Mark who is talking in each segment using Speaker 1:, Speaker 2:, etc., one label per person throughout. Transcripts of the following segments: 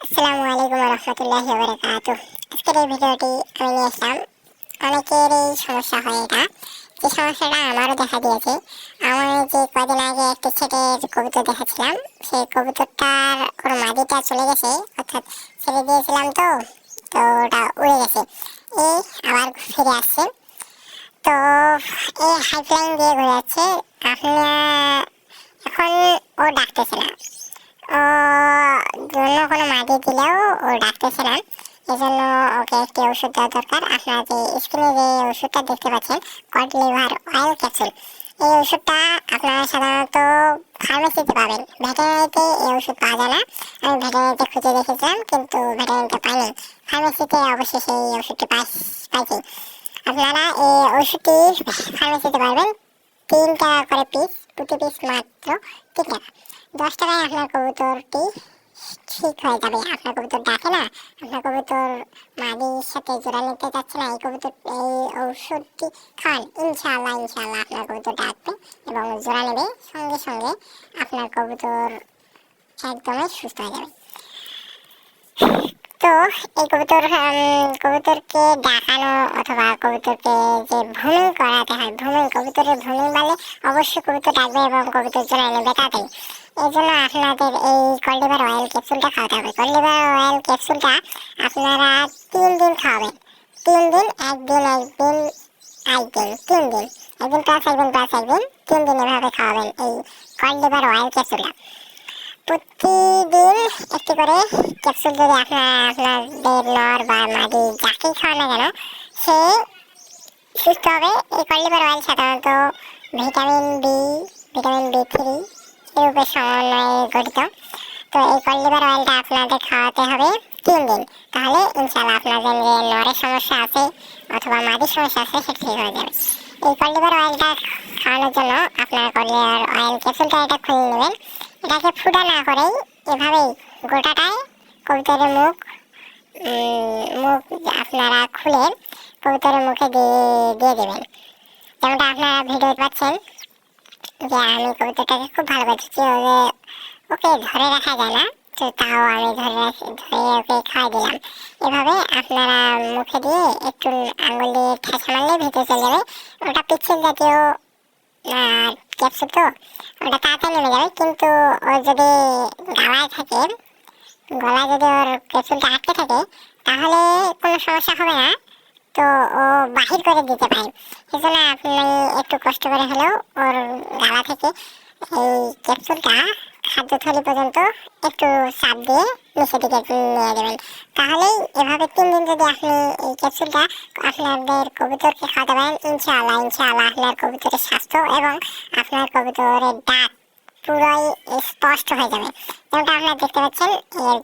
Speaker 1: আসসালামু আলাইকুম রহমতুল্লাহি ওয়া বারাকাতুহু। আজকের এই ভিডিওটি আমি নিয়ে আসলাম, অনেকেরই সমস্যা হয় এটা। যে সমস্যাটা আমারও দেখা দিয়েছে। আমার যে কদিন আগে একটি ছেলের কবুতর দেখাচ্ছিলাম, সেই কবুতরটার ওর মাদিটা চলে গেছে, অর্থাৎ ছেড়ে দিয়েছিলাম তো তো ওটা উড়ে গেছে। এই আবার ফিরে আসছে। তো এই হাইফ্লাইং দিয়ে ঘুরে যাচ্ছে। এখন ও ডাকতেছে না, ও অন্য কোনো মাটি দিলেও ও ডাকতেছে না। এজন্য ওকে একটি ওষুধ দেওয়া দরকার। আপনারা যে স্ক্রিনে যে ওষুধটা দেখতে পাচ্ছেন, কড লিভার অয়েল ক্যাপসুল, এই ওষুধটা আপনারা সাধারণত ফার্মেসিতে পাবেন। ভেটেরিনারিতে এই ওষুধ পাওয়া যায় না। আমি ভেটেরিনারিতে খুঁজে দেখেছিলাম, কিন্তু ভেটেরিনারিতে পাইনি। ফার্মেসিতে অবশ্যই সেই ওষুধটি পাইছি। আপনারা এই ওষুধটি ফার্মেসিতে পাবেন। 3 টাকা করে পিস, প্রতি পিস মাত্র 3 টাকা। 10 টাকায় আপনার কবুতরটি ঠিক হয়ে যাবে। আপনার কবুতর ডাকে না, আপনার কবুতর মাদির সাথে জোড়া নিতে চাচ্ছে না, এই ঔষধটি খান, ইনশাআল্লাহ ইনশাআল্লাহ আপনার কবুতর ডাকবে এবং জোড়া নেবে। সঙ্গে সঙ্গে আপনার কবুতর একদমই সুস্থ হয়ে যাবে। তো এই কবুতরকে ডাকানো অথবা কবুতরকে যে ভ্রমণ করাতে হয়, কবুতরের ভ্রমণ বলে অবশ্যই কবুতর ডাকবে এবং কবুতর জোড়া নেবে তাড়াতাড়ি। এই জন্য আপনাদের এই কড লিভার অয়েল ক্যাপসুলটা খাওয়াতে হবে। কড লিভার অয়েল ক্যাপসুলটা আপনারা 3 দিন খাওয়াবেন। 3 দিন, একদিন একদিন একদিন, 3 দিন, একদিন প্লাস একদিন প্লাস একদিন, 3 দিন এভাবে খাওয়াবেন এই কড লিভার অয়েল ক্যাপসুলটা। প্রতিদিন একটি করে ক্যাপসুল যদি আপনাদের নর বা মাদি যাকেই খাওয়ান না কেন, সে সুস্থ হবে। এই কড লিভার অয়েল সাধারণত ভিটামিন B3 এর সমন্বয়ে গঠিত। তো এই কড লিভার অয়েলটা আপনাদের খাওয়াতে হবে 3 দিন। তাহলে ইনশাআল্লাহ আপনাদের যে নরের সমস্যা আছে অথবা মাদির সমস্যা আছে সেটা ঠিক হয়ে যাবে। এই কড লিভার অয়েলটা খাওয়ানোর জন্য আপনার কড লিভার অয়েল ক্যাপসুলটা এটা খুলে নেবেন। এটাকে ফুটা না করেই এভাবেই গোটাটায় কবুতরের মুখ আপনারা খুলে কবুতরের মুখে দিয়ে দেবেন। যেমনটা আপনারা ভিডিও পাচ্ছেন যে আমি কবুতরটাকে খুব ভালো করছি। ওকে ধরে রাখা যায় না, তো তাও আমি ধরে ওকে খাওয়াই দিলাম। এভাবে আপনারা মুখে দিয়ে একটু আঙুল দিয়ে ঠেসা মারলে ভিতরে চলে যাবে। ওটা পিচ্ছিল জাতীয় ক্যাপসুল, তো ওটা তাড়াতাড়ি নেমে যাবে। কিন্তু ও যদি গলায় থাকে, গলায় যদি ওর ক্যাপসুলটা আটকে থাকে, তাহলে কোনো সমস্যা হবে না। তো ও বাহির করে দিতে পারে। সেজন্য আপনি একটু কষ্ট করে হলেও ওর গলা থেকে এই ক্যাপসুলটা খাদ্যথলি পর্যন্ত একটু চাপ দিয়ে নিচের দিকে নিয়ে দেবেন। তাহলেই এভাবে 3 দিন যদি আপনি এই ক্যাপসুলটা আপনাদের কবুতরকে খাওয়াতে পারেন, ইনশাআল্লাহ ইনশাআল্লাহ আপনার কবুতরের স্বাস্থ্য এবং আপনার কবুতরের ডাক পুরোই স্পষ্ট হয়ে যাবে। যেমনটা আপনারা দেখতে পাচ্ছেন, এর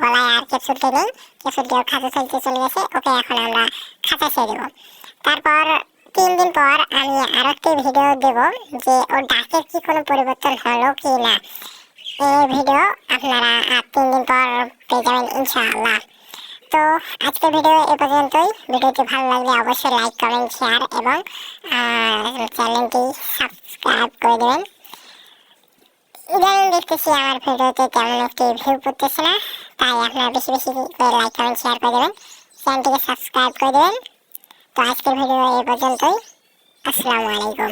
Speaker 1: গলায় আর ক্যাপসুলটি নেই, ক্যাপসুলটি ওর খাদ্যথলিতে চলে গেছে। ওকে এখন আমরা খাঁচা ছেড়ে দেবো। তারপর 3 দিন পর আমি আরো একটি ভিডিও দেব যে ওর ডাকের কি কোনো পরিবর্তন হলো কি না। এই ভিডিও আপনারা 3 দিন পর পেয়ে যাবেন ইনশাআল্লাহ। তো আজকের ভিডিও এ পর্যন্তই। ভিডিওটি ভালো লাগলে অবশ্যই লাইক, কমেন্ট, শেয়ার এবং চ্যানেলটি সাবস্ক্রাইব করে দেবেন। ইদানিং দেখতেছি আমার ভিডিওতে তেমন একটি ভিউ পড়তেছে না, তাই আপনারা বেশি বেশি করে লাইক, কমেন্ট, শেয়ার করে দেবেন, চ্যানেলটিকে সাবস্ক্রাইব করে দেবেন। তো আজকের ভিডিও এ পর্যন্তই। আসসালামু আলাইকুম।